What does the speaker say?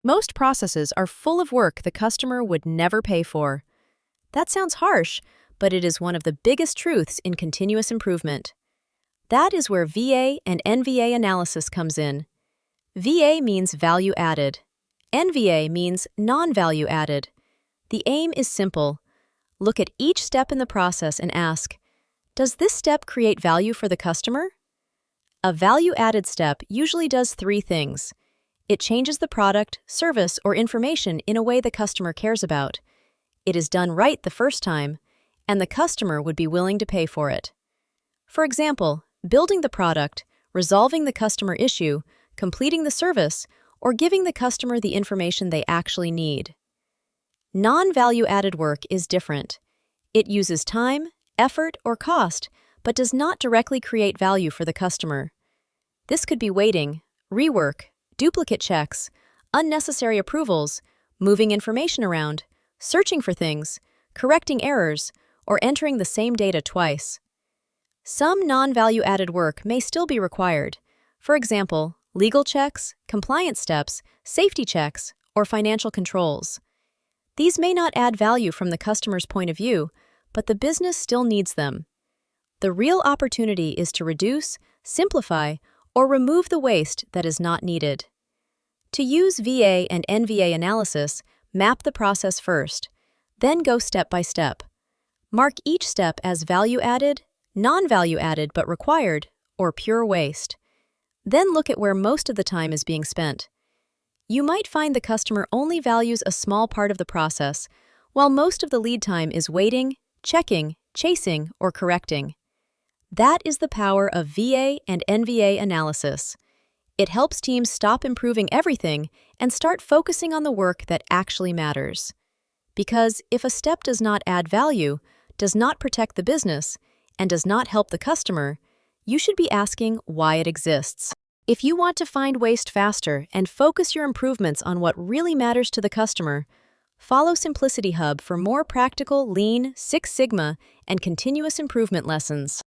Most processes are full of work the customer would never pay for. That sounds harsh, but it is one of the biggest truths in continuous improvement. That is where VA and NVA analysis comes in. VA means value added. NVA means non-value added. The aim is simple. Look at each step in the process and ask, does this step create value for the customer? A value-added step usually does three things. It changes the product, service, or information in a way the customer cares about. It is done right the first time, and the customer would be willing to pay for it. For example, building the product, resolving the customer issue, completing the service, or giving the customer the information they actually need. Non-value-added work is different. It uses time, effort, or cost, but does not directly create value for the customer. This could be waiting, rework, duplicate checks, unnecessary approvals, moving information around, searching for things, correcting errors, or entering the same data twice. Some non-value-added work may still be required. For example, legal checks, compliance steps, safety checks, or financial controls. These may not add value from the customer's point of view, but the business still needs them. The real opportunity is to reduce, simplify, or remove the waste that is not needed. To use VA and NVA analysis, map the process first, then go step by step. Mark each step as value-added, non-value-added but required, or pure waste. Then look at where most of the time is being spent. You might find the customer only values a small part of the process, while most of the lead time is waiting, checking, chasing, or correcting. That is the power of VA and NVA analysis. It helps teams stop improving everything and start focusing on the work that actually matters. Because if a step does not add value, does not protect the business, and does not help the customer, you should be asking why it exists. If you want to find waste faster and focus your improvements on what really matters to the customer, follow SimplicityHub for more practical, lean, Six Sigma, and continuous improvement lessons.